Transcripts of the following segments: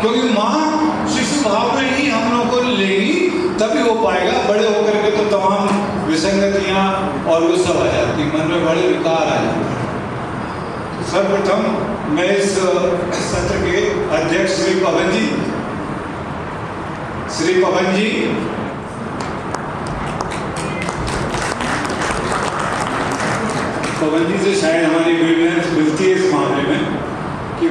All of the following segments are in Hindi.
क्योंकि माँ शिशु भाव में ही हम लोग को लेगी, तभी हो पाएगा। बड़े होकर के तो तमाम विसंगतियाँ और वो सब आ जाती, मन में बड़े विकार आ जाते हैं। सर्वप्रथम मैं इस सत्र के अध्यक्ष श्री पवन जी से शायद हमारी वेवलेंथ मिलती है इस मामले में कि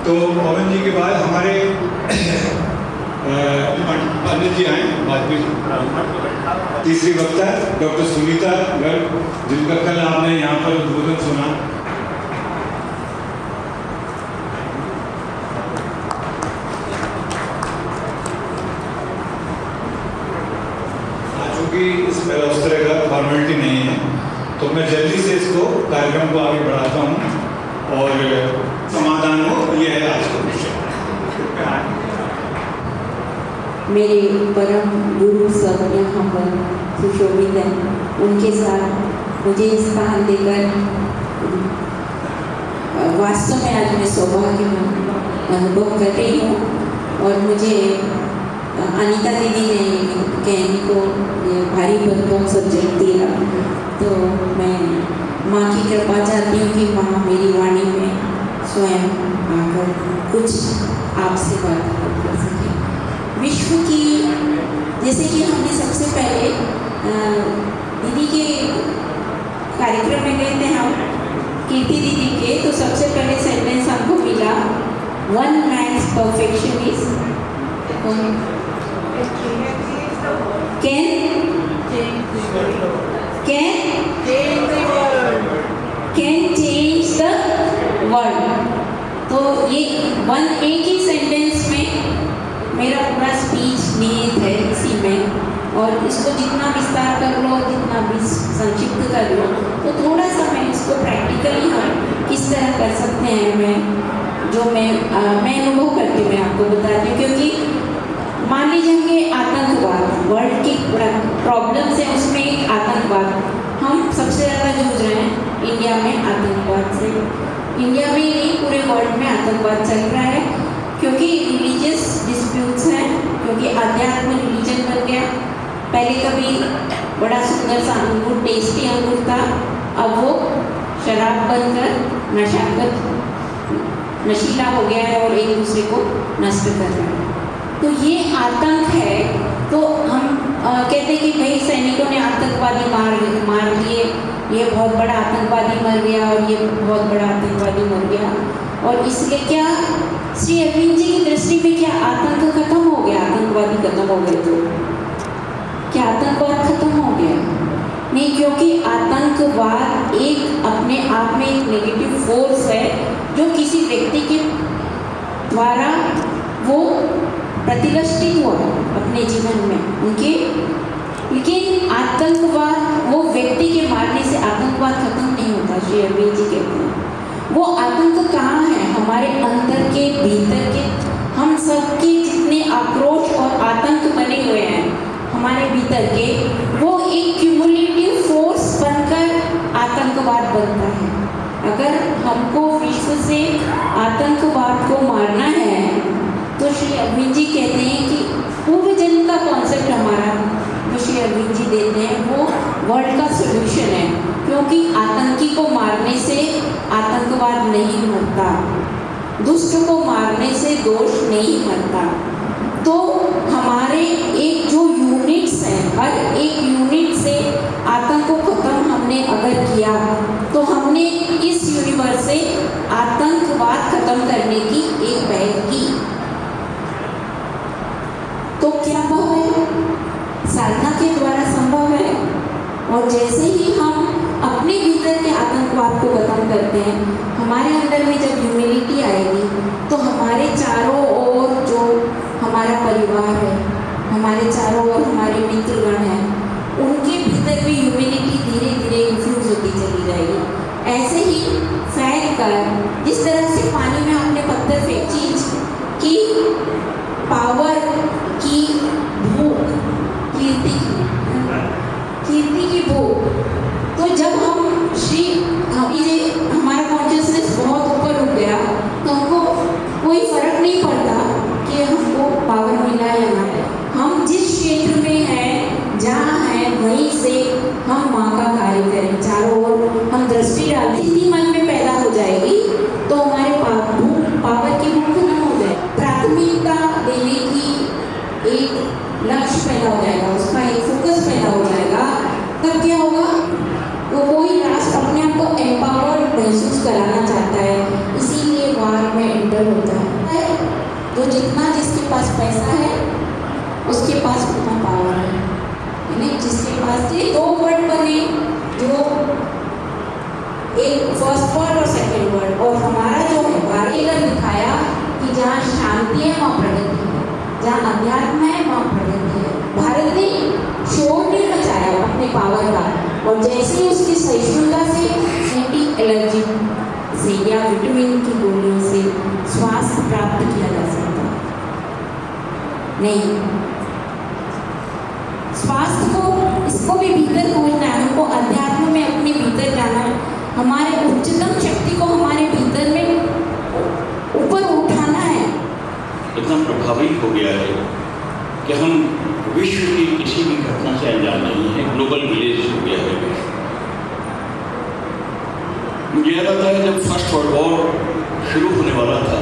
तो पवन जी के बाद हमारे पंडित जी आए बाद में। तीसरी वक्ता डॉक्टर सुनीता गर्ग, जिनका कल आपने यहाँ पर उद्बोधन सुना। चूँकि इसमें उस तरह का फॉर्मेलिटी नहीं है, तो मैं जल्दी से इसको कार्यक्रम को आगे बढ़ाता हूँ और समाधान हो, ये है आज का विषय। मेरे परम गुरु सब यहाँ पर सुशोभित हैं, उनके साथ मुझे स्थान देकर वास्तव में आज मैं सौभाग्य अनुभव कर रही हूँ। और मुझे अनीता दीदी ने कहने को भारी भरकम सब्जेक्ट दिया, तो मैं माँ की कृपा चाहती हूँ कि माँ मेरी वाणी में स्वयं आकर कुछ आपसे बात कर सके। विश्व की, जैसे कि हमने सबसे पहले दीदी के कार्यक्रम में गए थे हम, कीर्ति दीदी के, तो सबसे पहले सेंटेंस हमको मिला, one man's perfection is can change the world। तो ये एक ही सेंटेंस में मेरा पूरा स्पीच निहित है इसी में, और इसको जितना विस्तार कर लो, जितना भी संक्षिप्त कर लो, तो थोड़ा सा मैं इसको प्रैक्टिकली हम किस तरह कर सकते हैं, मैं अनुभव करके मैं आपको बताती हूँ। क्योंकि मान लीजिए कि आतंकवाद वर्ल्ड की प्रॉब्लम्स है, उसमें एक आतंकवाद, हम सबसे ज़्यादा जूझ रहे हैं इंडिया में आतंकवाद से। इंडिया में नहीं, पूरे वर्ल्ड में आतंकवाद चल रहा है, क्योंकि रिलीजियस डिस्प्यूट्स हैं, क्योंकि अध्यात्म रिलीजन बन गया। पहले कभी बड़ा सुंदर सा अंगूर, टेस्टी अंगूर था, अब वो शराब बनकर नशीला हो गया है और एक दूसरे को नष्ट कर रहा है। तो ये आतंक है। तो हम कहते हैं कि भाई सैनिकों ने आतंकवादी मार दिए, ये बहुत बड़ा आतंकवादी मर गया और ये बहुत बड़ा आतंकवादी मर गया। और इसलिए क्या श्री अरविंद जी की दृष्टि में क्या आतंक खत्म हो गया, आतंकवादी खत्म हो गए? तो क्या आतंकवाद खत्म हो गया? नहीं, क्योंकि आतंकवाद एक अपने आप में एक नेगेटिव फोर्स है, जो किसी व्यक्ति के द्वारा वो प्रतिष्ठित हुआ अपने जीवन में उनके। लेकिन आतंकवाद वो व्यक्ति के मारने से आतंकवाद खत्म नहीं होता। श्री अरविंद जी कहते हैं वो आतंक कहाँ है? हमारे अंदर के भीतर के, हम सबके जितने आक्रोश और आतंक बने हुए हैं हमारे भीतर के, वो एक क्यूमुलेटिव फोर्स बनकर आतंकवाद बनता है। अगर हमको विश्व से आतंकवाद को मारना है, तो श्री अरविंद जी कहते हैं कि पूर्व जन्म का कॉन्सेप्ट हमारा जो श्री अरविंद जी देते हैं वो वर्ल्ड का सॉल्यूशन है। क्योंकि आतंकी को मारने से आतंकवाद नहीं मरता, दुष्ट को मारने से दोष नहीं मरता। तो हमारे एक जो यूनिट्स हैं, हर एक यूनिट से आतंक को खत्म हमने अगर किया, तो हमने इस यूनिवर्स से आतंकवाद खत्म करने की एक पहल की। तो क्या संभव है? साधना के द्वारा संभव है। और जैसे ही हम अपने भीतर के आतंकवाद को खत्म करते हैं, हमारे अंदर में जब ह्यूमिलिटी आएगी, तो हमारे चारों ओर जो हमारा परिवार है, हमारे चारों ओर हमारे मित्रगण हैं, उनके भीतर भी ह्यूमिलिटी धीरे धीरे इन्फ्यूज होती चली जाएगी। ऐसे ही फैल कर, जिस तरह से पानी में आपने पत्थर फेंक, चीज की पावर की भूख, कीर्ति की भूख, तो जब हमारा कॉन्शियसनेस बहुत ऊपर उठ गया, तो हमको कोई फर्क नहीं पड़ता पावर मिला है हमारे। हम जिस क्षेत्र में हैं, जहाँ हैं, वहीं से हम माँ का कार्य करें। चारों ओर हम दृष्टि डालें, इतनी मन में पैदा हो जाएगी तो हमारे पावर की भूख खत्म हो जाए। प्राथमिकता देने की एक लक्ष्य पैदा हो जाएगा, उसका एक फोकस पैदा हो जाएगा। तब क्या होगा, वो कोई राष्ट्र अपने आप को एम्पावर्ड महसूस कराना चाहता है, इसीलिए वार में एंटर होता है। तो जितना जिसके पास पैसा है उसके पास उतना पावर है, यानी जिसके पास ये दो वर्ड बने, जो एक फर्स्ट वर्ड और सेकंड वर्ड, और हमारा जो है भारत दिखाया कि जहाँ शांति है वहाँ प्रगति है, जहाँ अध्यात्म है वहाँ प्रगति है। भारत ने शोर नहीं मचाया अपने पावर का, और जैसे ही उसकी सहिष्णुता से, एंटी एलर्जी से या विटामिन की गोलियों से स्वास्थ्य प्राप्त किया जा सकता नहीं। स्वास्थ्य को, इसको भी भीतर खोजना है, हमको अध्यात्म में अपने भीतर जाना है, हमारे उच्चतम शक्ति को हमारे भीतर में ऊपर उठाना है। इतना प्रभावी हो गया है कि हम विश्व की किसी भी घटना से अनजान नहीं है। ग्लोबल विलेज हो गया है विश्व। मुझे याद आता है जब फर्स्ट वर्ल्ड वॉर शुरू होने वाला था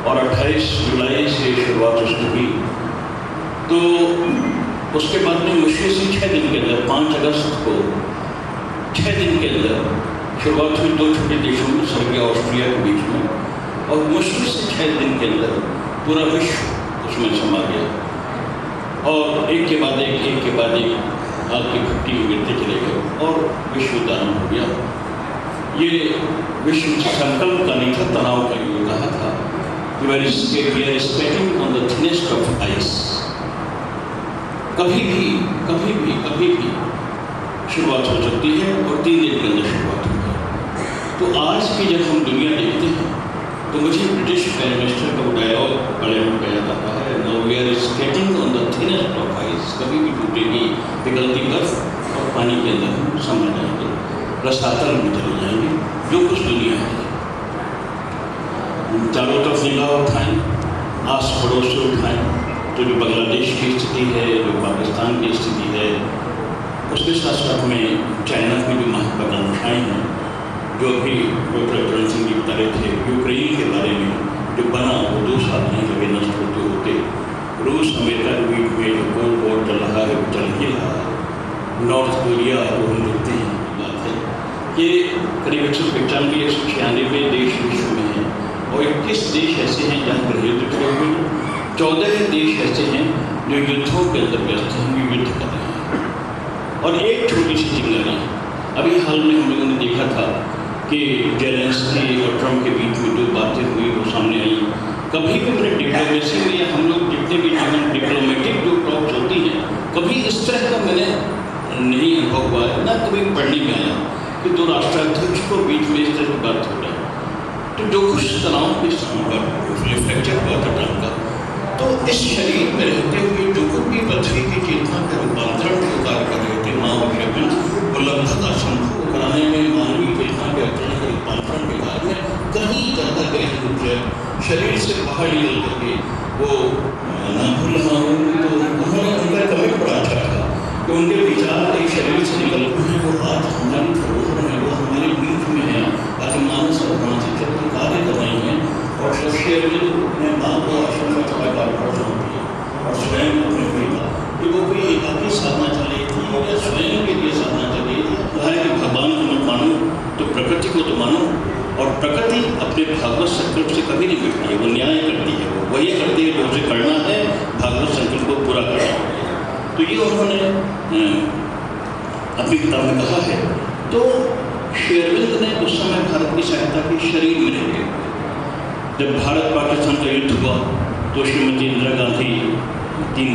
और 28 जुलाई से शुरुआत उसकी हुई, तो उसके बाद में मुश्किल से 6 दिन के अंदर, 5 अगस्त को 6 दिन के अंदर शुरुआत हुई 2 छोटे देशों में, सर्बिया ऑस्ट्रिया के बीच में, और मुश्किल से 6 दिन के अंदर पूरा विश्व उसमें समा गया और एक के बाद एक आग की भट्टी में गिरते चले गए और विश्व उदाहरण हो गया। ये विश्व संकल्प का नहीं था, तनाव का युग कहा था। We are skating on the thinnest of ice। कभी भी शुरुआत हो सकती है और 3 दिन के अंदर शुरुआत होगी। तो आज की जब हम दुनिया देखते हैं तो मुझे ब्रिटिश प्राइम मिनिस्टर का डायलॉग पार्लियामेंट का याद आता है, now we are skating on the thinnest of ice. कभी भी टूटेगी पिघलती बर्फ और पानी के अंदर हम समा जाएंगे, रसातल में चले जाएंगे, जो कुछ दुनिया है। चारों तरफ निगाह उठाएं, आस पड़ोस से उठाएं, तो जो बांग्लादेश की स्थिति है, जो पाकिस्तान की स्थिति है, उसके साथ साथ में चाइना की जो महत्वाकांक्षाएँ हैं, जो अभी डॉक्टर चरण सिंह जी बता रहे थे, यूक्रेन के बारे में जो बना वो 2 साल नहीं लगे नष्ट होते होते। रूस अमेरिका के बीच में जो कोल्ड वॉर चल रहा है वो चल ही रहा है। नॉर्थ कोरिया को हम देखते हैं, बात है ये करीब 195 196 देश विश्व में हैं और 21 देश ऐसे हैं जहाँ पर युद्ध खड़े हुए हैं। 14 देश ऐसे हैं जो युद्धों के अंदर व्यस्त हैं, युद्ध कर रहे हैं। और एक छोटी सी चिंगारी, अभी हाल में हम लोगों ने देखा था कि जेलेंस्की और ट्रम्प के बीच में जो बातें हुई वो सामने आई। कभी भी मैंने डिप्लोमेसी में या हम लोग जितने भी जीवन डिप्लोमेटिक जो टॉक्स होती हैं, कभी इस तरह का मैंने नहीं अनुभव हुआ है, ना कभी पढ़ने में आया कि 2 राष्ट्राध्यक्ष को बीच में इस तरह की बात हो रही है। तो जो कुछ तनाव के स्थान पर फ्रैक्चर हुआ था ट्रम्प का, तो इस शरीर में रहते हुए जो कुछ भी पृथ्वी की चेतना का रूपांतरण के कार्य कर रहे थे, माँ और शब्द वो लगभग असंभव कराने में, मानवीय चेतना के अचरण के रूपांतरण के कार्य में कहीं ज़्यादा गहन रूप से शरीर से बाहर निकल करके वो ना भूल रहा हूँ, तो उन्होंने उनका कमिट बड़ा अच्छा था कि उनके विचार एक शरीर से निकल रहे हैं, वो आज हमारी धरोहर है, वो हमारे बीच में है, अतिमानस और मानसिक कार्य कर रहे हैं। और शख्सियत अपने माँ को आश्रम में थोड़ा होती है और स्वयं अपने बेटा कि वो कोई एकाकी साधना चल रही थी या स्वयं के लिए साधना चल रही थी। कि भगवान को मत मानो तो प्रकृति को तो मानो, और प्रकृति अपने भागवत संकल्प से कभी नहीं मिटती है, वो न्याय करती है, वो वही करती है जो उसे करना है, भागवत संकल्प को पूरा करना है। तो ये उन्होंने अपनी किताब में कहा है। तो शेरविंद ने उस समय भारत की सहायता की, शरीर में रह गए। जब भारत पाकिस्तान का युद्ध हुआ तो श्रीमती इंदिरा गांधी 3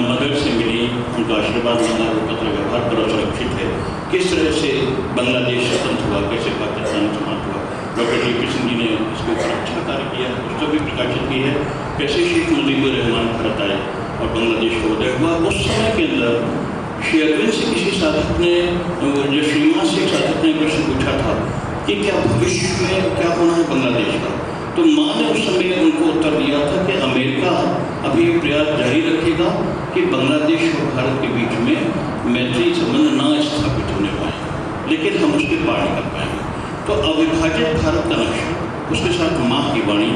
मदद से मिली, उनका आशीर्वाद मिला, वो पत्र व्यवहार पर सुरक्षित है। किस तरह से बांग्लादेश स्वतंत्र हुआ, कैसे पाकिस्तान समाप्त हुआ, डॉक्टर टी.पी. सिंह जी ने इसके ऊपर अच्छा कार्य किया, उसको भी प्रकाशित की है। कैसे शेख मुजीबुर रहमान भारत आए और बांग्लादेश का उदय हुआ। उस समय के अंदर शेरविन से किसी साधक ने, जो श्रीमान से साधक ने प्रश्न पूछा था कि क्या भविष्य में क्या होना है बांग्लादेश का, तो माँ ने उस समय उनको उत्तर दिया था कि अमेरिका अभी ये प्रयास जारी रखेगा कि बांग्लादेश और भारत के बीच में मैत्री संबंध ना स्थापित होने पाए, लेकिन हम उसके पार नहीं कर पाएंगे। तो अविभाजित भारत का नक्शा, उसके साथ माँ की वाणी,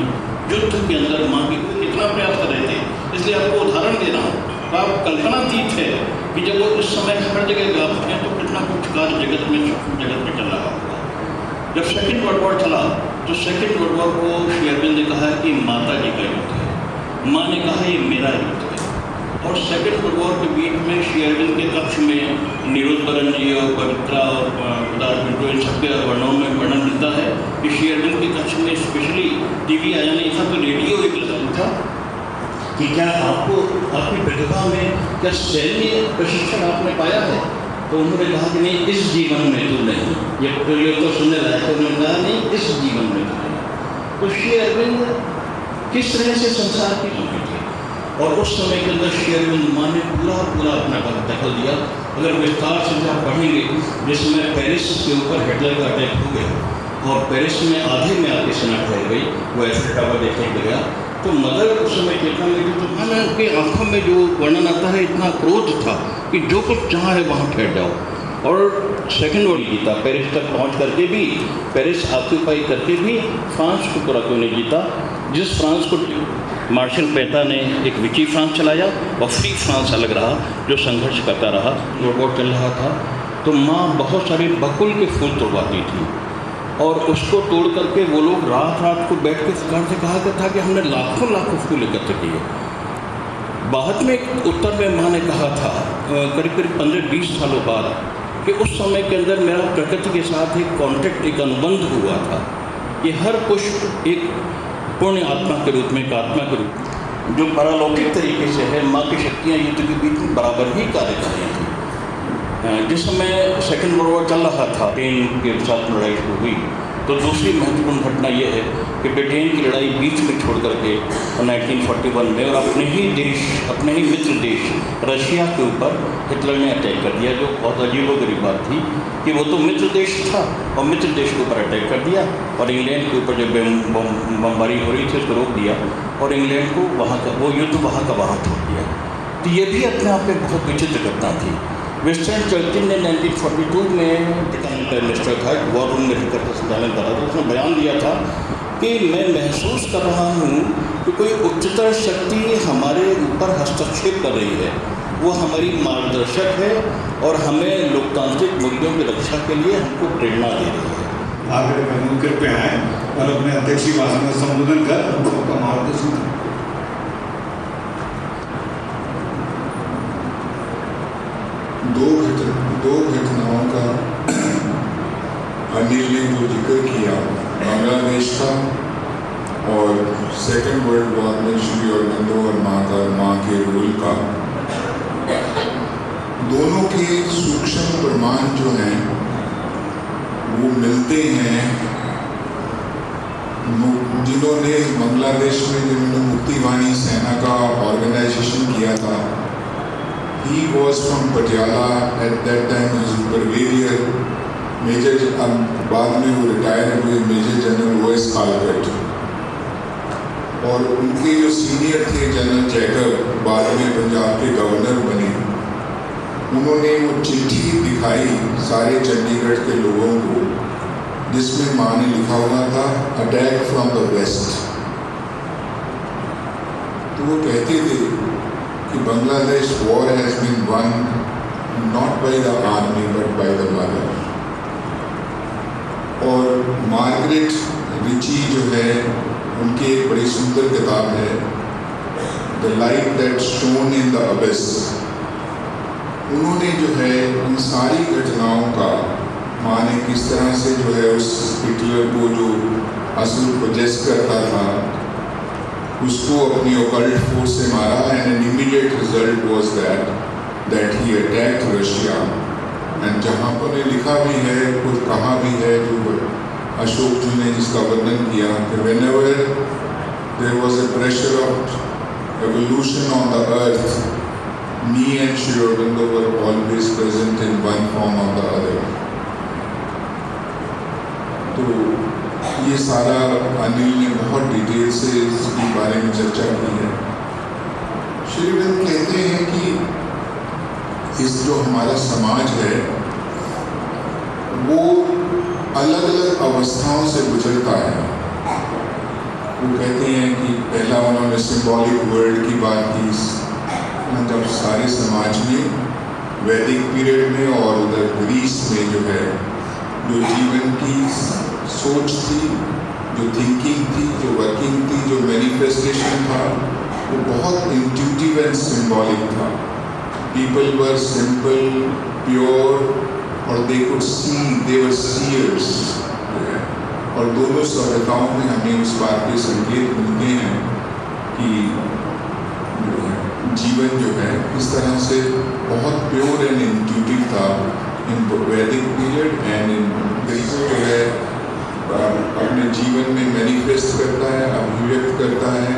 युद्ध के अंदर माँ की कितना प्रयास कर रहे थे। इसलिए आपको उदाहरण दे रहा हूँ, आप कल्पनातीत है कि जब वो उस समय हर जगह व्याप्त हैं तो कितना कुछ कार्य जगत में चल रहा होगा। जब सेकेंड वर्ल्ड वॉर चला तो सेकेंड वर्ल्ड वॉर को श्री अरविंद ने कहा कि माता जी का युद्ध है, माँ ने कहा ये मेरा युद्ध है। और सेकेंड वर्ल्ड वॉर के बीच में श्री अरविंद के कक्ष में नीरोद्बरन जी और पवित्रा और उदार पिंटो इन सबके वर्णनों में वर्णन मिलता है कि श्री अरविंद के कक्ष में स्पेशली टीवी आया नहीं था तो रेडियो एक लगा था कि क्या आपको आपकी प्रतिभा में क्या सैन्य प्रशिक्षण आपने पाया है। तो उन्होंने कहा कि नहीं, इस जीवन में तो नहीं, ये तो सुनने लायक है। उन्होंने कहा नहीं, इस जीवन में तो नहीं। तो श्री अरविंद किस तरह से संसार की लोग थे और उस समय के अंदर श्री अरविंद माँ ने पूरा अपना दखल दिया। अगर विस्तार से आप पढ़ेंगे, जिसमें पेरिस के ऊपर हिटलर का अटैक हो गया और पेरिस में आधे में आके सेना ठहर गई, वो ऐफिल टावर देखने के गया, तो मदर उस समय चेतना में थी। तो मैंने उनकी आंखों में जो वर्णन आता है, इतना क्रोध था कि जो कुछ जहाँ है वहाँ ठहर जाओ। और सेकेंड वर्ल्ड जीता, पेरिस तक पहुँच करके भी, पेरिस ऑक्यूपाई करके भी फ्रांस को पूरा क्यों नहीं जीता, जिस फ्रांस को मार्शल पेटा ने एक विकी फ्रांस चलाया और फ्री फ्रांस अलग रहा जो संघर्ष करता रहा। वर्ल्ड वॉर चल रहा था तो माँ बहुत सारे बकुल के फूल तोड़वाती थी और उसको तोड़ करके वो लोग रात को बैठ के सरकार से कहा था कि हमने लाखों फूल एकत्र किए। बाद में उत्तर में माँ ने कहा था करीब 15-20 सालों बाद कि उस समय के अंदर मेरा प्रकृति के साथ एक कॉन्ट्रैक्ट, एक अनुबंध हुआ था कि हर पुष्प एक पुण्य आत्मा के रूप में, एक आत्मा के रूप जो पारलौकिक तरीके से है, माँ की शक्तियाँ युद्ध के बीच में बराबर ही कार्य कर रही थी। जिस समय सेकेंड वर्ल्ड वॉर चल रहा था, ब्रिटेन के साथ लड़ाई शुरू हुई, तो दूसरी महत्वपूर्ण घटना यह है कि ब्रिटेन की लड़ाई बीच में छोड़ करके 1941 में और अपने ही मित्र देश रशिया के ऊपर हिटलर ने अटैक कर दिया, जो बहुत अजीबोगरीब बात थी कि वो तो मित्र देश था और मित्र देश के ऊपर अटैक कर दिया और इंग्लैंड के ऊपर जब बमबारी हो रही थी उसको रोक दिया और इंग्लैंड को वो युद्ध वहाँ का वहाँ छोड़ दिया। तो ये भी अपने आप में बहुत विचित्र घटना थी। विंस्टन चर्चिल ने 1942 में प्राइम मिनिस्टर था, वॉर रूम में रहकर के संचालन कर रहा था, उसने बयान दिया था कि मैं महसूस कर रहा हूँ कि कोई उच्चतर शक्ति हमारे ऊपर हस्तक्षेप कर रही है, वो हमारी मार्गदर्शक है और हमें लोकतांत्रिक मूल्यों की रक्षा के लिए हमको प्रेरणा दे रही है। आगे मैं कृपया आए और अपने अध्यक्षीय भाषण का संबोधन कर सबका मार्गदर्शन करें। दो घटनाओं का अनिल ने जो जिक्र किया, बांग्लादेश का और सेकेंड वर्ल्ड वॉर में श्री अरबिंदो और माँ के रोल का, दोनों के सूक्ष्म प्रमाण जो हैं वो मिलते हैं। जिन्होंने बांग्लादेश में जिन्होंने मुक्तिवाणी सेना का ऑर्गेनाइजेशन किया था, he was from Patiala at that time as brigadier major, बाद में वो रिटायर हुए मेजर जनरल ओएस कालकट, और उनके जो सीनियर थे जनरल जैकब, बाद में पंजाब के गवर्नर बने, उन्होंने वो चिट्ठी दिखाई सारे चंडीगढ़ के लोगों को जिसमें माँ ने लिखा हुआ था अटैक फ्रॉम द वेस्ट। तो वो कहते थे कि Bangladesh war has been won not by the army but by the mother. और मार्गरेट रिची जो है, उनकी एक बड़ी सुंदर किताब है the light that shone in the abyss. उन्होंने जो है इन सारी घटनाओं का, माँ ने किस तरह से जो है उस हिटलर को जो असल प्रोजेस्ट करता था उसको अपनी ओकल्ट फोर्स से मारा, and an immediate result was that he attacked Russia. And जहाँ पर ने लिखा भी है, खुद कहा भी है, जो अशोक जी ने जिसका वर्णन किया कि whenever there was a pressure of evolution on the earth, me and Sri Aurobindo were always present in one form or the other. तो ये सारा अनिल ने बहुत डिटेल से इसके बारे में चर्चा की है। श्री अरविंद कहते हैं कि इस जो हमारा समाज है वो अलग अलग अवस्थाओं से गुजरता है। वो कहते हैं कि पहला उन्होंने सिंबॉलिक वर्ल्ड की बात की, जब सारे समाज में वैदिक पीरियड में और उधर ग्रीस में जो है जो जीवन की सोच थी, जो थिंकिंग थी, जो वर्किंग थी, जो मैनिफेस्टेशन था, वो बहुत इंट्यूटिव एंड सिंबॉलिक था। पीपल वर सिंपल, प्योर, और they could see, they were seers. और दोनों सभ्यताओं में हमें उस बात के संकेत मिलते हैं कि जीवन जो है इस तरह से बहुत प्योर एंड इंट्यूटिव था इन वैदिक पीरियड एंड इन ग्रीस जो है अपने जीवन में मैनिफेस्ट करता है, अभिव्यक्त करता है,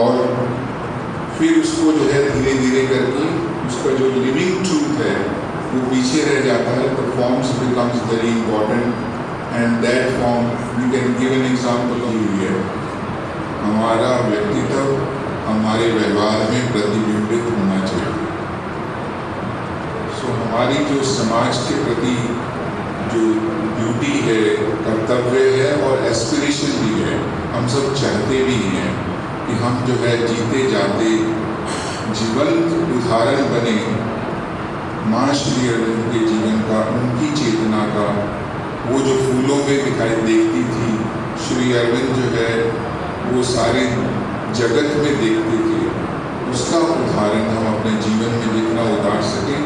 और फिर उसको जो है धीरे धीरे करके उसका जो लिविंग ट्रूथ है वो पीछे रह जाता है। तो forms becomes very important and that form we can give an example of है। हमारा व्यक्तित्व हमारे व्यवहार में प्रतिबिंबित होना चाहिए। सो हमारी जो समाज के प्रति जो ड्यूटी है, कर्तव्य है और एस्पिरेशन भी है, हम सब चाहते भी हैं कि हम जो है जीते जाते जीवंत उदाहरण बने माँ श्री अरविंद के जीवन का, उनकी चेतना का। वो जो फूलों में दिखाई देखती थी श्री अरविंद जो है वो सारे जगत में देखते थे, उसका उदाहरण हम अपने जीवन में जितना उतार सकें।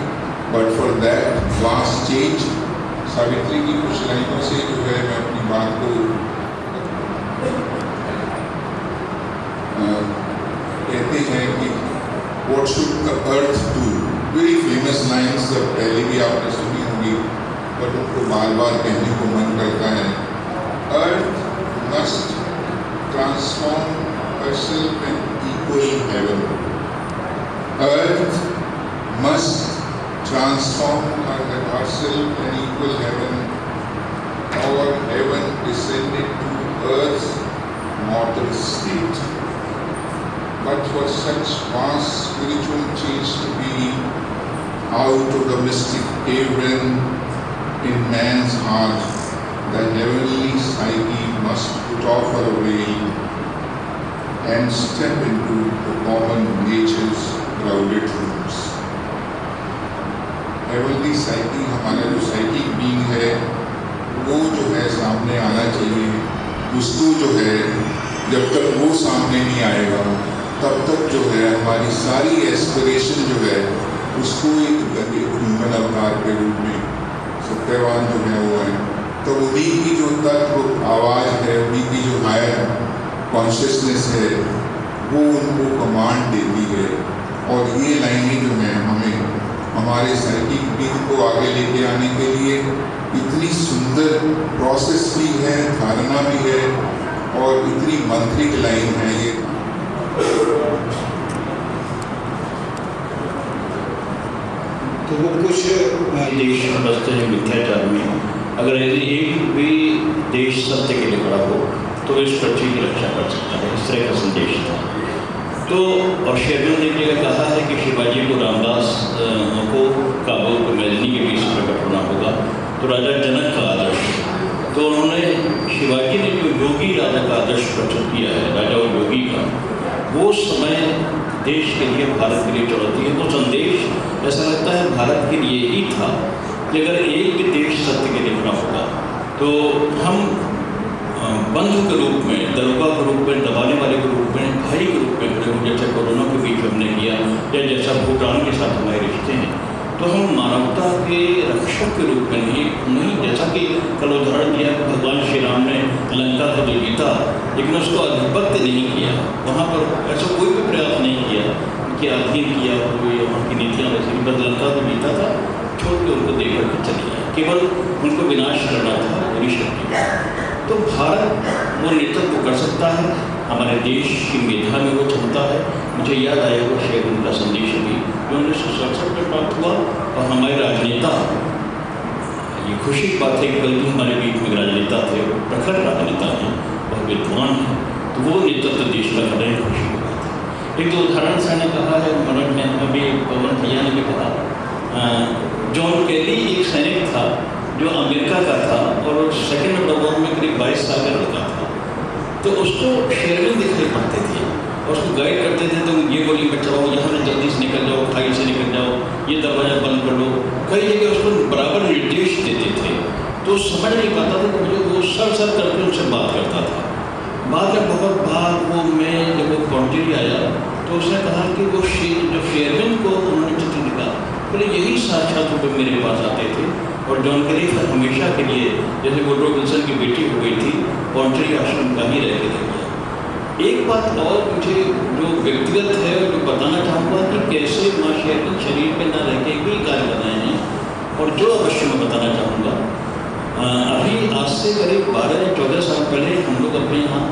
But for that vast change, Savitri की कुछ लाइनों से जो है मैं अपनी बात को कहते हैं कि what should the earth do, very famous lines, पहले भी आपने सुनी होंगी बट उनको बार बार कहने को मन करता है। Earth must transform herself and equal heaven. Earth must transform herself and equal heaven, or heaven descended to earth's mortal state. But for such vast spiritual change to be out of the mystic cavern in man's heart, the heavenly psyche must put off her veil and step into the common nature's crowded rooms. Heavenly psyche, हमारा जो psychic being है वो जो है सामने आना चाहिए। उसको जो है जब तक वो सामने नहीं आएगा तब तक जो है हमारी सारी एस्पिरेशन जो है उसको एक ह्यूमन अवतार के रूप में सत्यवान जो है वो है। तो उन्हीं की जो तत्व आवाज़ है, उन्हीं की जो हायर कॉन्शियसनेस है वो उनको कमांड देती है। और ये लाइनें जो हैं हमें हमारे साइकिक बींग को आगे लेके आने के लिए इतनी सुंदर प्रोसेस भी है, धारणा भी है और इतनी मंत्रिक लाइन है ये। तो वो कुछ देश बसते हैं मिथ्याचार में, अगर यदि एक भी देश सत्य के लिए खड़ा हो तो इस पृथ्वी की रक्षा कर सकता है। इस तरह का संदेश था। तो और श्री अरविंद ने यह कहा है कि शिवाजी को रामदास को काबुल को मेजनी के बीच प्रकट होना होगा, तो राजा जनक का आदर्श, तो उन्होंने शिवाजी ने जो योगी राजा का आदर्श प्रस्तुत किया है, राजा और योगी का, वो समय देश के लिए, भारत के लिए चुनौती है। वो संदेश ऐसा लगता है भारत के लिए ही था कि अगर एक भी देश सत्य के लिए खड़ा होगा तो हम बंधु के रूप में, दरोगा के रूप में, दबाने वाले के रूप में, भाई के रूप में खड़े हो, जैसे कोरोना के बीच हमने किया या जैसा भूटान के साथ हमारे रिश्ते हैं। तो हम मानवता के रक्षक के रूप में नहीं जैसा कि कल उदाहरण दिया कि भगवान श्री राम ने लंका को तो जीता लेकिन उसको आधिपत्य नहीं किया, वहाँ पर ऐसा कोई भी प्रयास नहीं किया कि अधीन किया हो या वहाँ की नीतियाँ वैसे भी, बस लंका को जीता था, छोड़ के उनको देकर के चले गया, केवल उनको विनाश करना था पूरी शक्ति। तो भारत वो नेतृत्व कर सकता है, हमारे देश की मेधा में वो क्षमता है। मुझे याद आया वो शेर उनका संदेश भी जो 1967 में प्राप्त हुआ। और हमारे राजनेता, ये खुशी की बात है कि कल भी हमारे बीच में राजनेता थे, प्रखर राजनेता हैं और विद्वान हैं, तो वो नेतृत्व देश का करें खुशी की बात है। एक दो उदाहरण से ने कहा है, मनोज ने अभी पवन भैया ने भी कहा, जॉन केली एक सैनिक था जो अमेरिका का था और सेकेंड वर्ल्ड वॉर में करीब 22 साल का लड़का था। तो उसको शेरविन दिखाई पड़ते थे और उसको गाइड करते थे, तुम ये गोली मत चलाओ, यहाँ से जल्दी से निकल जाओ, खाई से निकल जाओ, ये दरवाजा बंद कर लो, कई जगह उसको बराबर निर्देश देते थे। तो समझ नहीं पाता था कि मुझे वो सर करके उनसे बात करता था। बाद में बहुत बार वो मैं जब वो पॉन्टेरी आया तो उसने कहा कि वो जो शेरविन को उन्होंने चित्र लिखा, बोले यही साक्षात रूप में मेरे पास आते थे। और जॉन केली हमेशा के लिए, जैसे वुडरो विल्सन की बेटी हो गई थी, पॉन्टेरी आश्रम का ही रह गए। एक बात और मुझे जो व्यक्तिगत है जो बताना चाहूँगा कि कैसे माँ शेरविन शरीर में न रह के भी कार्य कर रहे हैं, और जो अवश्य मैं बताना चाहूँगा, अभी आज से करीब 12 या 14 साल पहले हम लोग अपने यहाँ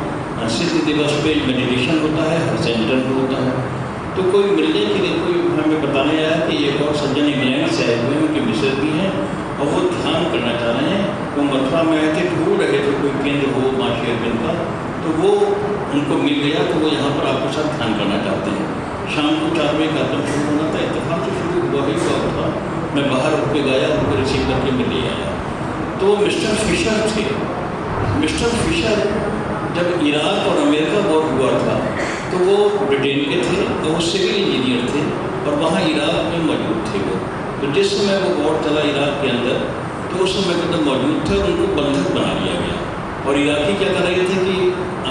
सिद्ध दिवस पे मेडिटेशन होता है, हर सेंटर में होता है। तो कोई मिलने के लिए कोई हमें बताने आया कि एक और सज्जन इंग्लैंड से आए हुए हैं, उनके मिसेज भी हैं और वो ध्यान करना चाह रहे हैं। वो मथुरा में आए थे, ढूंढ रहे थे कोई केंद्र हो माँ शेरविन का, तो वो उनको मिल गया। तो वो यहाँ पर आपके साथ ध्यान करना चाहते हैं। शाम को 4 बजे कार्यक्रम शुरू होना था, इत्तेफाक से शुरू हुआ ही हुआ था। मैं बाहर उठ के गया, उनको रिसीव करके मैं ले आया। तो मिस्टर फिशर थे। मिस्टर फिशर जब इराक और अमेरिका वॉर हुआ था तो वो ब्रिटेन के थे, तो वो सिविल इंजीनियर थे और वहाँ इराक में मौजूद थे वो। तो जिस समय वो वॉर चला इराक के अंदर, तो उस समय के अंदर मौजूद थे और उनको बंधक बना लिया गया। और इराकी क्या कर रहे थे कि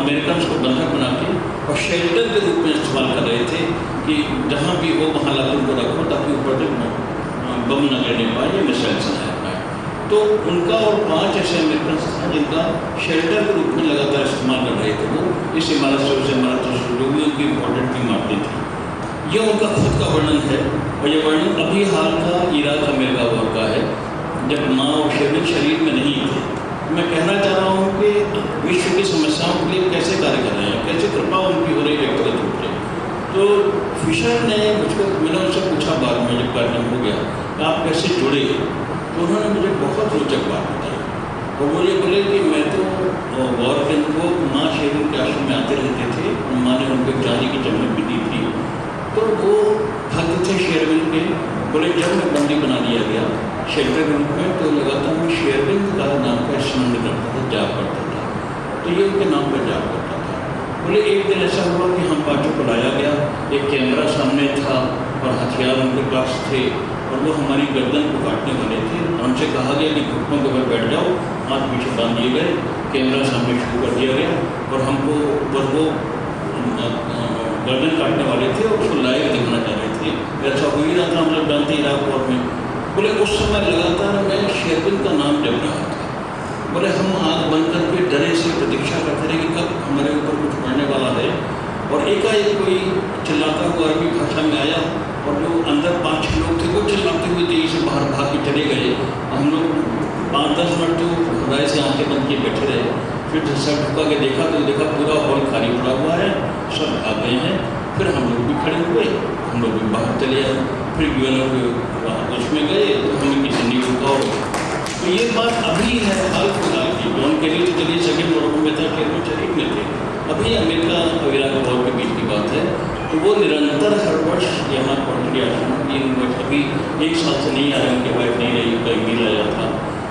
अमेरिकन को बंधक बना के और शेल्टर के रूप में इस्तेमाल कर रहे थे कि जहाँ भी हो वहाँ लाकर उनको रखो ताकि ऊपर से बम न गिरने पाए या मिसाइल से न पाए। तो उनका और 5 ऐसे अमेरिकन हैं जिनका शेल्टर के रूप में लगातार इस्तेमाल कर रहे थे। वो इस इमारत से उस इमारत से जो भी उनकी इम्पोर्टेंट इमारतें थी। ये उनका खुद का वर्णन है और ये वर्णन अभी हाल का इराक अमेरिका वॉर का है, जब माँ और शेरविन शरीर में नहीं थे। मैं कहना चाह रहा हूँ कि विश्व की समस्याओं के लिए कैसे कार्य कर रहे हैं, कैसे कृपा उनकी हो रही व्यक्तिगत रूप से। तो फिशर ने मुझको, मैंने उनसे पूछा बाद में जब कार्यक्रम हो गया, आप कैसे जुड़े? तो उन्होंने मुझे बहुत रोचक बात बताई और वो ये बोले कि मैं तो वॉर के वो माँ शेरविन के आश्रम में आते रहते थे और माँ ने उनको चांदी की चम्मच भी दी थी। तो वो भक्त थे शेरविन के। बोले जब मैं बंदी बना दिया गया शेल्टर के रूप में, तो लगातार मैं शेरविन का नाम का स्मरण करता था, जाप करता था। तो ये उनके नाम पर जाप करता था। बोले एक दिन ऐसा हुआ कि हम पाँचों को लाया गया, एक कैमरा सामने था और हथियार उनके पास थे और वो हमारी गर्दन को काटने वाले थे। हमसे कहा गया कि घुटनों के ऊपर बैठ जाओ, हाथ पीछे बांध दिए गए, कैमरा सामने शुरू कर दिया गया और हमको पर वो गर्दन काटने वाले थे और उसको लाइव देखना चाह रहे थे। ऐसा हो ही रहा था, हम लोग जानते इराक वॉर में। बोले उस समय लगातार मैं शेरविन का नाम जप रहा था। बोले हम आँख बंद करके डरे से प्रतीक्षा करते रहे कि कब हमारे ऊपर कुछ पड़ने वाला है। और एकाएक कोई चिल्लाता हुआ अरबी भाषा में आया और जो अंदर 5-6 लोग थे वो चिल्लाते हुए तेजी से बाहर भाग के चले गए। हम लोग 5-10 मिनट तो राय से आंखें बंद किए बैठे रहे। फिर सर ढुका के देखा तो देखा पूरा हॉल खाली पड़ा हुआ है, सब भाग गए हैं। फिर हम लोग भी खड़े हुए, हम लोग भी बाहर चले आए। फिर यूएनओ उसमें गए तो हमें किसी ने रुका। तो ये बात अभी है हाल फिलहाल की। जॉन केली तो चलिए सेकेंड वर्ल्ड वॉर में था, केवल शरीर में थे। अभी अमेरिका और इराक वॉर के बीच की बात है। तो वो निरंतर हर वर्ष यहाँ पॉन्टेरी आश्रम अभी 1 साल से नहीं आ रहे, उनकी वाइफ नहीं रही, उनका ईमेल आया था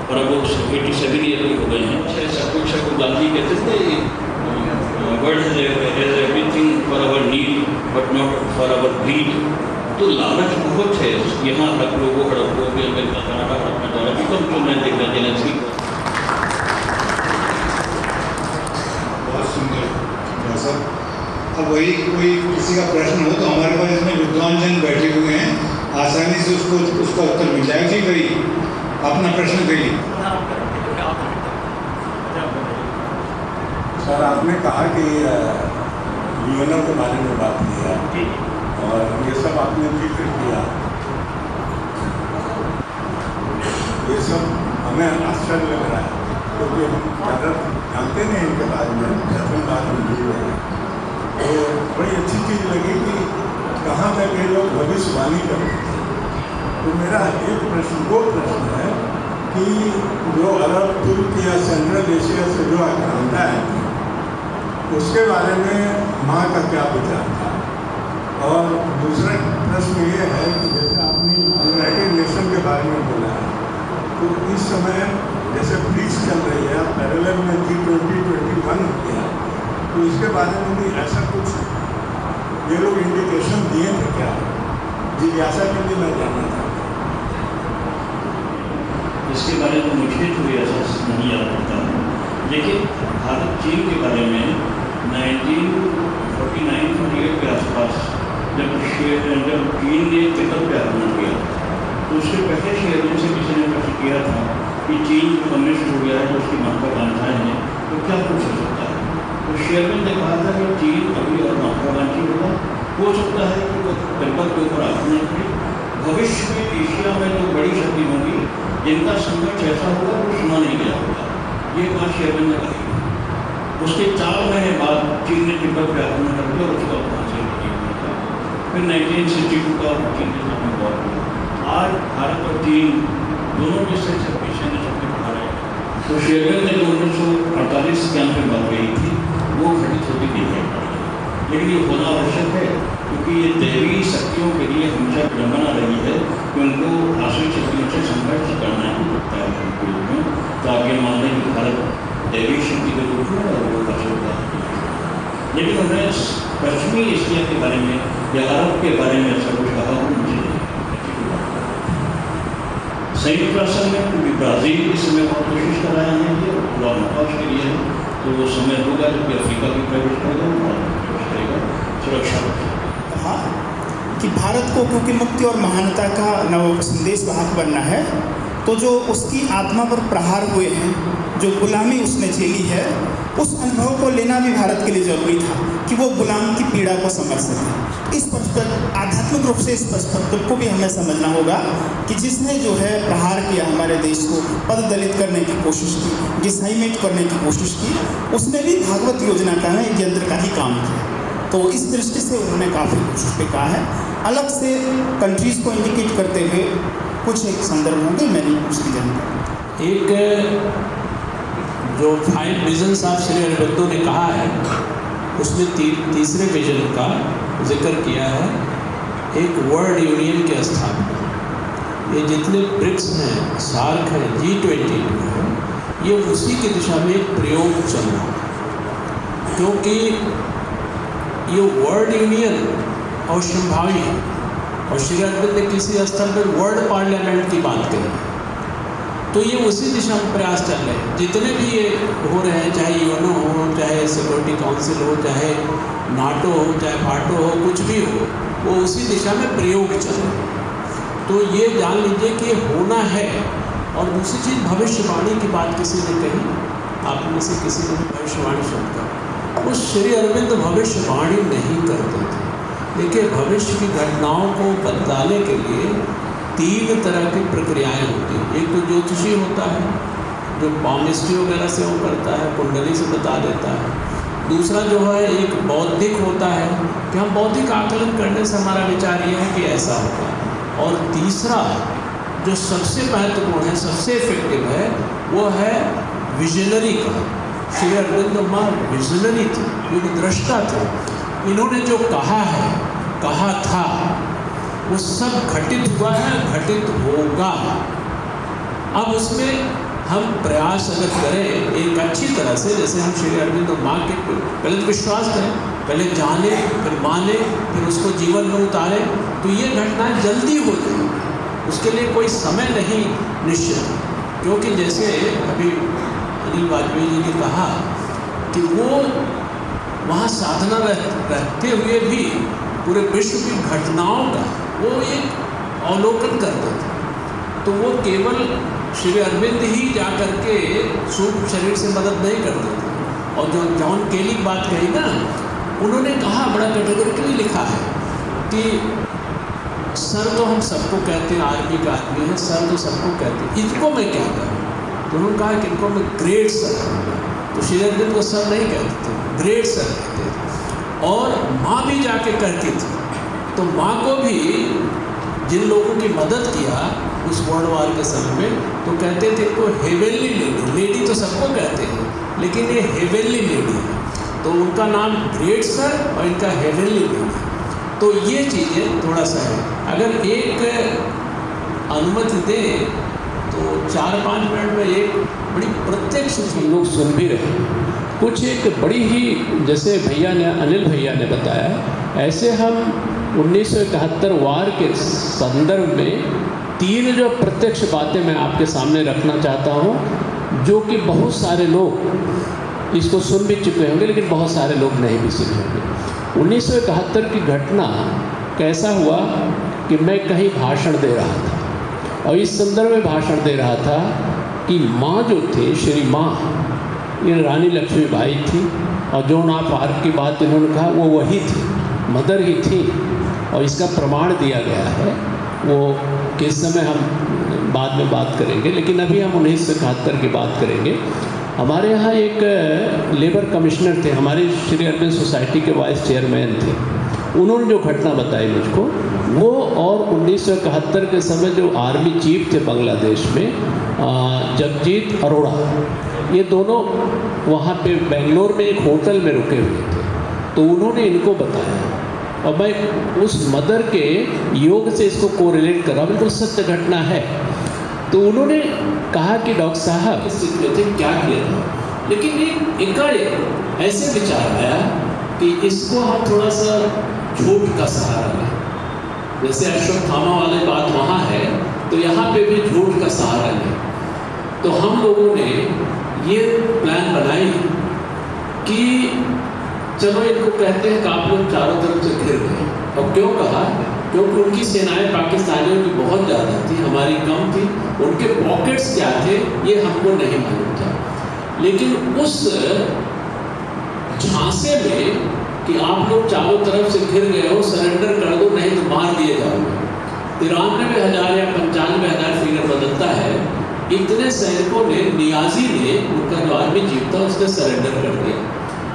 और अब वो 87 ईयर के हो गए हैं। शकुल गांधी कहते थे world has everything for our need but not for our greed. तो लालच बहुत है यहाँ, हड़प लोगों के अमेरिका कनाडा हड़पने द्वारा भी कम क्यों मैं देखना जेलेंस्की। बहुत सुंदर सर। अब वही कोई किसी का प्रश्न हो तो हमारे पास इसमें विद्वान जन बैठे हुए हैं, आसानी से उसका उत्तर मिल जाएगा। जी करिए, अपना प्रश्न करिए। सर आपने कहा कि यूएनओ के बारे में बात की है और ये सब आपने जिक्र किया, ये सब हमें आश्चर्य लग रहा है क्योंकि हम ज़्यादा जानते नहीं इनके बारे में, प्रथम बार हम जुड़ रहे हैं। तो बड़ी अच्छी चीज़ लगी कि कहाँ तक ये लोग भविष्यवाणी करते हैं। तो मेरा एक प्रश्न, वो प्रश्न है कि जो अरब, तुर्क या सेंट्रल एशिया से जो आक्रांता है उसके बारे में माँ का क्या विचार था? और दूसरा प्रश्न ये है कि जैसे आपने यूनाइटेड नेशन के बारे में बोला है, तो इस समय जैसे ब्रिक्स चल रही है, पैरेलल में G20-21 किया, तो इसके बारे में भी ऐसा कुछ ये लोग इंडिकेशन दिए थे क्या? जिज्ञासा के लिए मैं जानना था। इसके बारे में मुझे तो ऐसा नहीं याद होता है, लेकिन भारत चीन के बारे में 1949-48 के आसपास जब चीन ने तिब्बत पर आक्रमण किया, तो उसके पहले शेयरमैन से किसी ने प्रश्न किया था कि चीन कम्युनिस्ट हो गया है, तो उसकी महत्वाकांक्षाएँ हैं, तो क्या कुछ हो सकता है? तो शेयरमैन ने कहा था कि चीन अभी और महत्वाकांक्षी होगा, हो सकता है कि वो तिब्बत के ऊपर आक्रमण करे, भविष्य में एशिया में जो बड़ी शक्ति होगी जिनका संघर्ष ऐसा होगा वो सुना नहीं गया होगा। ये बात शेयरमैन ने कही। उसके 4 महीने बाद चीन ने तिब्बत पर आक्रमण कर दिया और उसका वहाँ से फिर 1962 का चीन के सामने वॉर हुआ। आज भारत और चीन दोनों में से पीछे ने सबके बाहर है। तो शेयरमैन ने जो 1948 के अंत में बात कही थी वो घटित होती नहीं है, लेकिन ये होना आवश्यक है क्योंकि ये दैवी शक्तियों के लिए हमेशा विडंबना रही है कि उनको आसुरी शक्तियों से संघर्ष करना ही पड़ता है उनके रूप में। तो आप ये मान लें कि भारत दैवी शक्ति के रूप में और वो कर सकता है, लेकिन उन्होंने पश्चिमी एशिया के बारे में या अरब के बारे में ऐसा कुछ कहा हो मुझे नहीं। संयुक्त राष्ट्र में क्योंकि ब्राज़ील इस समय बहुत कोशिश कर रहा है कि पूरा मौका उसके लिए है, तो वो समय होगा जब अफ्रीका भी प्रवेश करेगा और प्रवेश करेगा सुरक्षा। कहा कि भारत को क्योंकि मुक्ति और महानता का नव संदेश वाहक बनना है, तो जो उसकी आत्मा पर प्रहार हुए हैं, जो गुलामी उसने झेली है, उस अनुभव को लेना भी भारत के लिए जरूरी था कि वो गुलाम की पीड़ा को समझ सके। इस पर्सपेक्टिव आध्यात्मिक रूप से इस पर्सपेक्टिव को भी हमें समझना होगा कि जिसने जो है प्रहार किया हमारे देश को, पददलित करने की कोशिश की, डिसाइमेट करने की कोशिश की, उसने भी भागवत योजना का एक यंत्र का ही काम किया। तो इस दृष्टि से उन्होंने काफ़ी कुछ उस पर कहा है। अलग से कंट्रीज़ को इंडिकेट करते हुए कुछ एक संदर्भ होंगे, मैंने उसकी जानकारी। एक जो 5 विजन्स ऑफ श्री अरबिंदो ने कहा है, उसमें तीसरे विजन का जिक्र किया है, एक वर्ल्ड यूनियन की स्थापना। ये जितने ब्रिक्स हैं, सार्क है, G20 है, ये उसी की दिशा में एक प्रयोग चल रहा है, क्योंकि ये वर्ल्ड यूनियन अवश्यंभावी है। और श्री अरबिंद ने किसी स्तर पर वर्ल्ड पार्लियामेंट की बात करी, तो ये उसी दिशा में प्रयास चल रहे हैं। जितने भी ये हो रहे हैं, चाहे यूएनओ हो, चाहे सिक्योरिटी काउंसिल हो, चाहे नाटो हो, चाहे फाटो हो, कुछ भी हो, वो उसी दिशा में प्रयोग चल रहे हैं। तो ये जान लीजिए कि होना है। और दूसरी चीज़, भविष्यवाणी की बात किसी ने कही, आप में से किसी ने भविष्यवाणी शब्द का, वो श्री अरविंद भविष्यवाणी नहीं करते थे। देखिए, भविष्य की घटनाओं को बदलाने के लिए 3 तरह की प्रक्रियाएं होती हैं। एक तो ज्योतिषी होता है, जो पामिस्ट्री वगैरह से वो करता है, कुंडली से बता देता है। दूसरा जो है एक बौद्धिक होता है कि हम बौद्धिक आकलन करने से हमारा विचार ये है कि ऐसा होगा। और तीसरा जो सबसे महत्वपूर्ण है, सबसे इफेक्टिव है, वो है विजनरी का। श्री अरविंद माँ विजनरी थे, क्योंकि दृष्टा थे। इन्होंने जो कहा है, कहा था, वो सब घटित हुआ है, घटित होगा। अब उसमें हम प्रयास अगर करें एक अच्छी तरह से, जैसे हम श्री अरविंद माँ के पहले तो विश्वास करें, पहले जाने, फिर माने, फिर उसको जीवन में उतारे, तो ये घटनाएं जल्दी हो जाए। उसके लिए कोई समय नहीं निश्चित, क्योंकि जैसे अभी अनिल वाजपेयी जी ने कहा कि वो वहाँ साधना रहते हुए भी पूरे विश्व की घटनाओं का वो एक अवलोकन करते थे। तो वो केवल श्री अरविंद ही जा कर के सूक्ष्म शरीर से मदद नहीं करते थे। और जो जॉन केली की बात कही ना, उन्होंने कहा, बड़ा कैटेगोरिकली लिखा है कि सर तो हम सबको कहते हैं, आर्मी का आदमी है, सर तो सबको कहते हैं, इनको मैं क्या करूँ? तो उन्होंने कहा कि इनको मैं ग्रेट सर कहूँगा। तो श्री अरविंद को सर नहीं कहते थे, ग्रेट सर कहते थे। और माँ भी जाके कहती थी, तो माँ को भी जिन लोगों की मदद किया उस वर्ल्ड वार के समय में, तो कहते थे इनको हेवेनली लेडी। लेडी तो सबको कहते हैं, लेकिन ये हेवेनली लेडी है, तो उनका नाम ग्रेट सर और इनका हेवेनली लेडी। तो ये चीज़ें थोड़ा सा है। अगर एक अनुमति दे तो 4-5 मिनट में एक बड़ी प्रत्यक्ष हम लोग सुन भी रहे हैं। कुछ एक बड़ी ही, जैसे भैया ने, अनिल भैया ने बताया, ऐसे हम 1971 वार के संदर्भ में 3 जो प्रत्यक्ष बातें मैं आपके सामने रखना चाहता हूँ, जो कि बहुत सारे लोग इसको सुन भी चुके होंगे, लेकिन बहुत सारे लोग नहीं भी सुने होंगे। 1971 की घटना कैसा हुआ कि मैं कहीं भाषण दे रहा था, और इस संदर्भ में भाषण दे रहा था कि माँ जो थे, श्री माँ, ये रानी लक्ष्मीबाई थी, और जोन ऑफ आर्क की बात इन्होंने कहा वो वही थी, मदर ही थी, और इसका प्रमाण दिया गया है। वो किस समय हम बाद में बात करेंगे, लेकिन अभी हम 1971 की बात करेंगे। हमारे यहाँ एक लेबर कमिश्नर थे, हमारी श्री अरविंद सोसाइटी के वाइस चेयरमैन थे। उन्होंने जो घटना बताई मुझको, वो और 1971 के समय जो आर्मी चीफ थे बांग्लादेश में, जगजीत अरोड़ा, ये दोनों वहाँ पे बेंगलोर में एक होटल में रुके हुए थे। तो उन्होंने इनको बताया, और मैं उस मदर के योग से इसको कोरिलेट कर रहा हूँ, बिल्कुल सत्य घटना है। तो उन्होंने कहा कि डॉक्टर साहब इस स्थिति में थे, क्या किया था, लेकिन इनका ऐसे विचार आया कि इसको हम थोड़ा सा झूठ का सहारा लें। जैसे अश्वत्थामा वाली बात वहाँ है, तो यहाँ पे भी झूठ का सहारा लें। तो हम लोगों ने ये प्लान बनाई कि चलो इनको कहते हैं कि आप लोग चारों तरफ से घिर गए। और क्यों कहा? क्योंकि उनकी सेनाएं पाकिस्तानियों की बहुत ज़्यादा थी, हमारी कम थी। उनके पॉकेट्स क्या थे ये हमको नहीं मालूम था, लेकिन उस झांसे में कि आप लोग चारों तरफ से घिर गए हो, सरेंडर कर दो नहीं तो मार दिए जाओगे। 93,000 या 95,000 फिगर बदलता है। इतने सैनिकों ने, नियाजी ने, उनका जो आर्मी चीफ था, उसने सरेंडर कर दिया।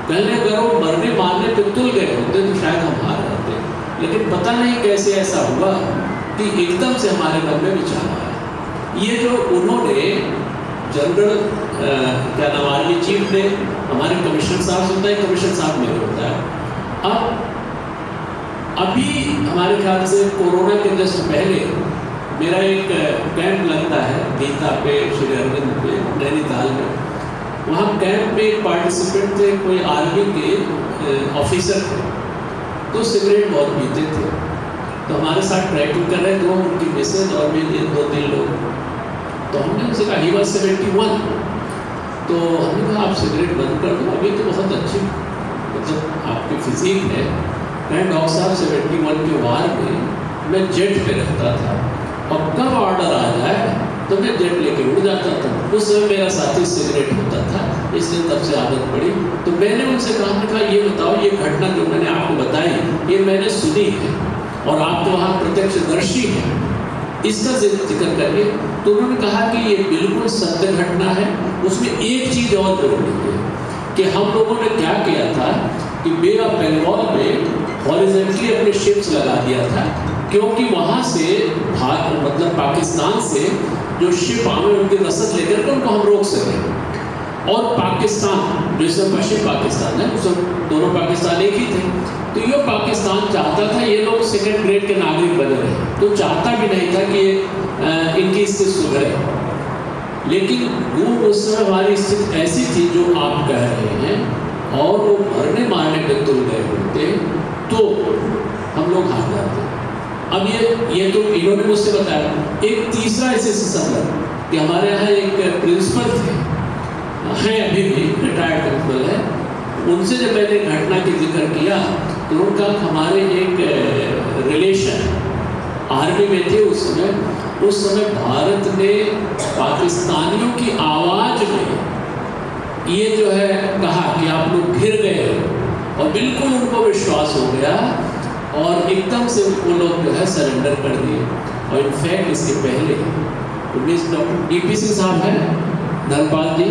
कहने अगर वो मरने मारने पे तुल गए होते तो शायद हम हार जाते, लेकिन पता नहीं कैसे ऐसा हुआ कि एकदम से हमारे मन में विचार आया। ये जो उन्होंने जनरल क्या नाम, आर्मी चीफ ने, हमारे कमिश्नर साहब से होता है, कमिश्नर साहब में होता है। अब अभी हमारे ख्याल से कोरोना के जस्ट पहले मेरा एक कैंप लगता है गीता पे, श्री अरविंद पे, नैनीताल में। वहाँ कैंप में एक पार्टिसिपेंट थे, कोई आर्मी के ऑफिसर थे, तो सिगरेट बहुत पीते थे। तो हमारे साथ ट्रैकिंग कर रहे थे, उनकी मिसेज और मेरे 2-3 लोग। तो हमने उनसे कहा ही वॉज 71। तो हमने कहा आप सिगरेट बंद कर दो, अभी तो बहुत अच्छी मतलब आपकी फिजिक है। मैं डॉक्टर साहब 71 के वार में मैं जेट पे रहता था, और कब ऑर्डर आ जाए तो मैं जेट लेके उड़ जाता था। उस समय मेरा साथी सिगरेट होता था, इसलिए तब से आदत पड़ी। तो मैंने उनसे कहा ये बताओ, ये घटना जो मैंने आपको बताई ये मैंने सुनी है, और आप तो वहाँ प्रत्यक्षदर्शी हैं, इसका जिक्र करिए। तो उन्होंने कहा कि ये बिल्कुल सत्य घटना है। उसमें एक चीज़ और जोड़नी है कि हम लोगों ने क्या किया था कि बे ऑफ बंगाल में हॉरिजॉन्टली अपने शिप्स लगा दिया था, क्योंकि वहाँ से मतलब पाकिस्तान से जो शिप आवे उनकी रसद लेकर के उनको हम रोक सकें। और पाकिस्तान जो इसमें पश्चिम पाकिस्तान है, उसमें दोनों पाकिस्तान एक ही थे। तो ये पाकिस्तान चाहता था ये लोग सेकेंड ग्रेड के नागरिक बने रहे, तो चाहता भी नहीं था कि इनकी स्थिति सुधरे। लेकिन वो उस समय हमारी स्थिति ऐसी थी जो आप कह रहे हैं, और वो मरने मारने पे तुल गए होते तो हम लोग हार जाते। अब ये तो इन्होंने मुझसे बताया। एक तीसरा ऐसे संदर्भ कि हमारे यहाँ एक प्रिंसिपल थे, हैं अभी भी रिटायर्ड प्रिंसिपल है, उनसे जब मैंने घटना की जिक्र किया तो उनका हमारे एक रिलेशन आर्मी में थे उस समय भारत ने पाकिस्तानियों की आवाज़ में ये जो है कहा कि आप लोग घिर गए, और बिल्कुल उनको विश्वास हो गया और एकदम से वो लोग जो है सरेंडर कर दिए। और इनफैक्ट इसके पहले डॉक्टर DP सिंह साहब हैं, धनपाल जी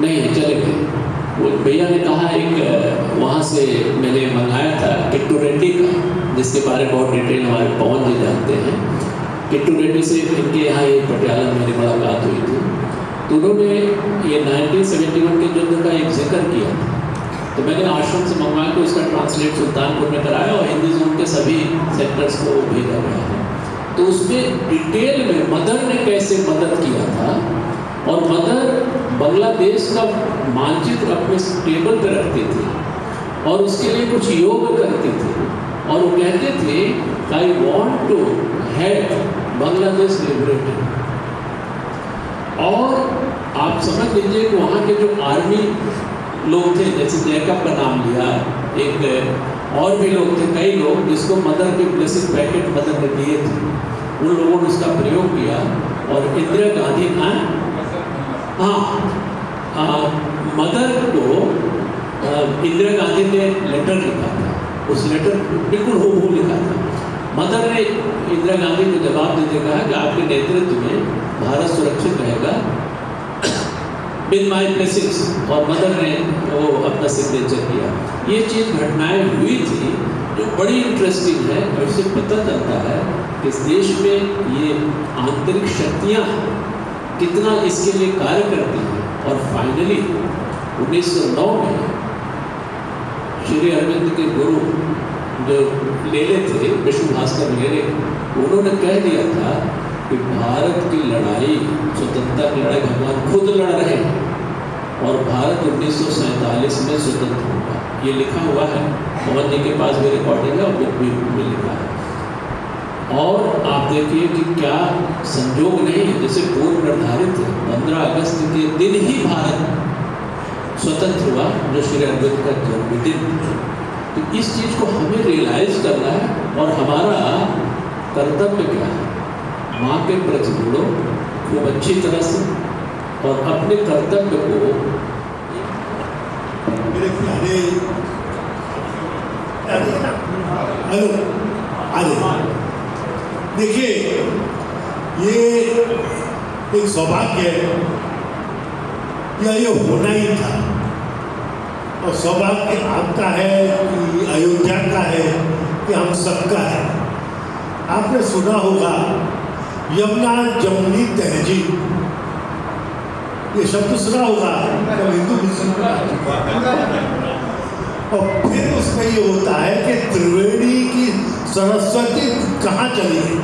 नहीं है, चले गए। वो भैया ने कहा एक वहाँ से मैंने मंगाया था किट्टू रेड्डी का, जिसके बारे में बहुत डिटेल हमारे पवन जी जानते हैं। किट्टू रेड्डी से इनके यहाँ ये पटियाला में मेरी मुलाकात हुई थी, तो उन्होंने ये 1971 के युद्ध का एक जिक्र किया तो मैंने आश्रम से मंगवा के उसका ट्रांसलेट सुल्तानपुर में कराया और हिंदी जोन के सभी सेक्टर्स को भेजा गया है। तो उसमें डिटेल में मदर ने कैसे मदद किया था, और मदर बांग्लादेश का मानचित्र अपने टेबल पर रखते थे और उसके लिए कुछ योग करते थे, और वो कहते थे I want to have Bangladesh liberated. और आप समझ लीजिए कि वहाँ के जो आर्मी लोग थे, जैसे जैकब का नाम लिया, एक और भी लोग थे, कई लोग जिसको मदर के ब्लेसिंग पैकेट मदर ने दिए थे, उन लोगों ने उसका प्रयोग किया। और इंदिरा गांधी मदर को इंदिरा गांधी ने लेटर लिखा था, उस लेटर बिल्कुल हूबहू लिखा था। मदर ने इंदिरा गांधी को जवाब देते कहा कि आपके नेतृत्व में भारत सुरक्षित रहेगा विद माई ब्लेसिंग्स, और मदर ने वो अपना सिग्नेचर किया। ये चीज़ घटनाएं हुई थी जो बड़ी इंटरेस्टिंग है, और इससे पता चलता है कि इस देश में ये आंतरिक शक्तियाँ कितना इसके लिए कार्य करती हैं। और फाइनली 1909 में श्री अरविंद के गुरु जो लेले थे, विष्णु भास्कर लेले, उन्होंने कह दिया था कि भारत की लड़ाई, स्वतंत्रता की लड़ाई भगवान खुद लड़ रहे हैं, और भारत 1947 में स्वतंत्र होगा। ये लिखा हुआ है, मोहन जी के पास भी रिकॉर्डिंग है और बुक भी लिखा है। और आप देखिए कि क्या संयोग नहीं है, जैसे पूर्व निर्धारित है 15 अगस्त के दिन ही भारत स्वतंत्र हुआ, जो श्री अरविंद का जन्मदिन। तो इस चीज़ को हमें रियलाइज करना है, और हमारा कर्तव्य क्या है, माँ के प्रति जुड़ो खूब अच्छी तरह से, और अपने कर्तव्य को मेरे प्यारे देखिए, ये एक सौभाग्य है या ये होना ही था, और सौभाग्य आपका है कि अयोध्या का है कि हम सबका है। आपने सुना होगा यमुना जमुनी तहजीब, ये शब्द सुना होगा जब हिंदू मुस्लिम, और फिर उसमें ये होता है कि त्रिवेणी की सरस्वती कहाँ चली है।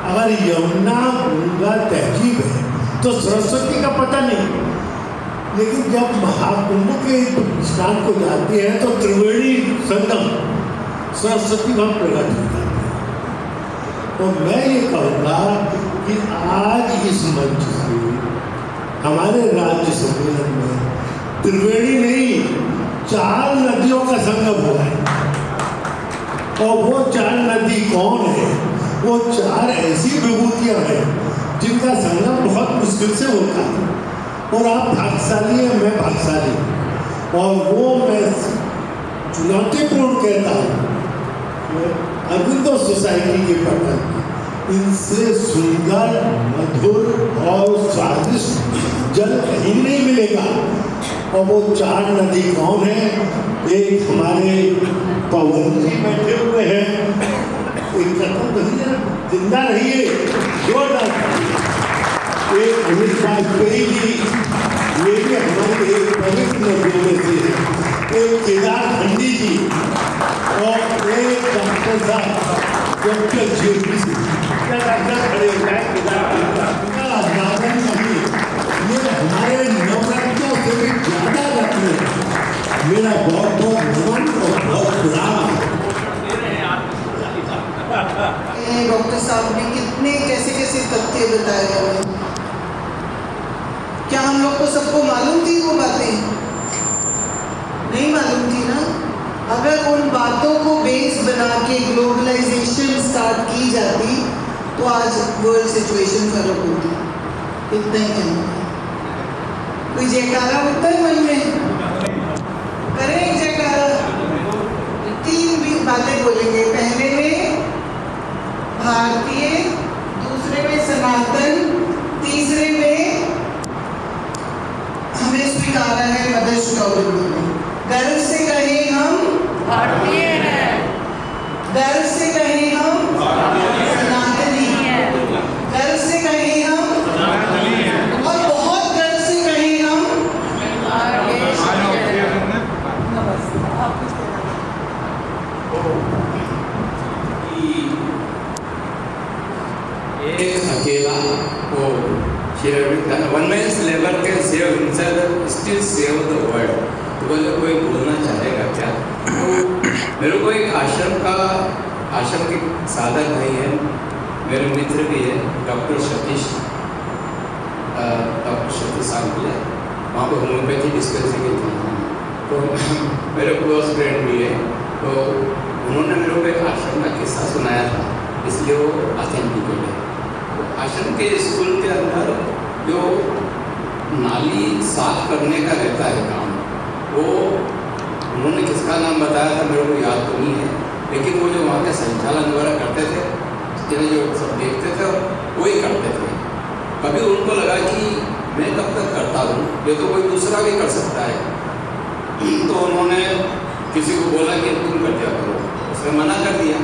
अगर यमुना गंगा तहजीब है तो सरस्वती का पता नहीं, लेकिन जब महाकुंभ के स्नान को जाते हैं तो त्रिवेणी संगम सरस्वती वहाँ प्रकट हो जाती है। और मैं ये कहूँगा कि आज इस मंच से हमारे राज्य सम्मेलन में त्रिवेणी नहीं, 4 नदियों का संगम हुआ है। और वो 4 नदी कौन है? वो 4 ऐसी विभूतियाँ हैं जिनका संगम बहुत मुश्किल से होता है। और आप भाग्यशाली हैं, मैं भाग्यशाली हूँ, और वो मैं चुनौतीपूर्ण कहता हूँ। अरविंदो सोसाइटी के पटल इनसे सुंदर, मधुर और स्वादिष्ट जल कहीं नहीं मिलेगा। और वो 4 नदी कौन है? एक हमारे पवन जी बैठे हुए हैं, एक जिंदा रहिए, एक अमित वाजपेयी जी, ये भी हमारे एक पवित्र नदियों में से है, एक केदार खंडी जी, और एक डॉक्टर साहब डॉक्टर जेपी जी। क्या डॉक्टर खड़े होता है ये हमारे नवरत्नों से भी ज़्यादा रत्न है। मेरा बहुत बहुत नमन और बहुत प्रणाम। डॉक्टर साहब ने कितने कैसे कैसे तथ्य बताए हमें। क्या हम लोग को सबको मालूम थी वो बातें? नहीं मालूम थी ना। अगर उन बातों को बेस बना के ग्लोबलाइजेशन स्टार्ट की जाती तो आज वर्ल्ड सिचुएशन फर्क होती। इतना ही कहना। कोई जयकारा होता है मन में? करें जयकारा। 3 भी बातें बोलेंगे। पहले में भारतीय, दूसरे में सनातन, तीसरे में हमें स्वीकारा है मदर्स गौरव। गर्व से कहें हम भारतीय हैं, गर्व से कहें हम सनातनी हैं, गर्व से कहें हम और बहुत गर्व से कहें हम कि एक अकेला वो one man's labour can save himself still save the world. तो बोले कोई बोलना चाहेगा क्या? तो मेरे को एक आश्रम के साधक भाई है, मेरे मित्र भी है, डॉक्टर सतीश साहब भी है, वहाँ पर होम्योपैथी डिस्पेंसरी थी, तो मेरे क्लोज फ्रेंड भी है। तो उन्होंने मेरे को एक आश्रम का किस्सा सुनाया था, इसलिए वो ऑथेंटिकेट है। तो आश्रम के स्कूल के अंदर जो नाली साफ करने का रहता है काम, वो उन्होंने किसका नाम बताया था मेरे को याद तो नहीं है, लेकिन वो जो वहाँ के संचालन वगैरह करते थे, जिन्हें जो सब देखते थे वही करते थे। कभी उनको लगा कि मैं कब तक करता हूँ, ये तो कोई दूसरा भी कर सकता है। तो उन्होंने किसी को बोला कि तुम कर दिया करो, उसने मना कर दिया।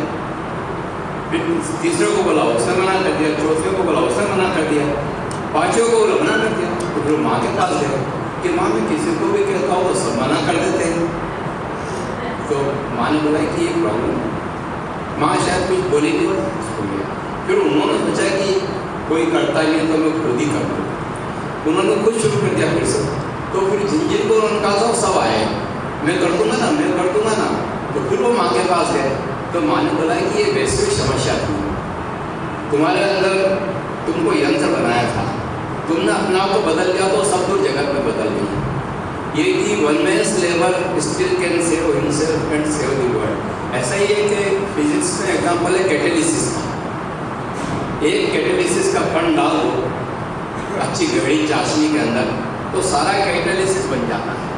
फिर तीसरे को बोला, उसने मना कर दिया। चौथे को बोला, उसने मना कर दिया। पांचवें को बोला, मना कर दिया। तो फिर माँ के पास गए कि माँ मैं किसी को भी कहता हूँ तो सब मना कर देते हैं। तो माँ ने बोला कि ये प्रॉब्लम, माँ शायद कुछ बोली नहीं हो। फिर उन्होंने सोचा कि कोई करता नहीं तो मैं खुद ही कर दूँ। उन्होंने खुद शुरू कर दिया फिर से। तो फिर जिन को उन्होंने कहा था सब आए, मैं कर दूँगा ना, मैं कर दूँगा ना। तो फिर वो माँ के पास गए, तो माँ ने बोला कि ये वैश्विक समस्या थी, तुम्हारे अंदर तुमको यंत्र बनाया था, तुमने अपने आप को बदल लिया तो सब कुछ जगत में बदल गई। ये कि one man's labour still can save himself and save the world. ऐसा ही है कि फिजिक्स में एग्जाम्पल है कैटेलिसिस का। एक कैटेलिसिस का कण डाल दो अच्छी घड़ी चाशनी के अंदर, तो सारा कैटेलिसिस बन जाता है।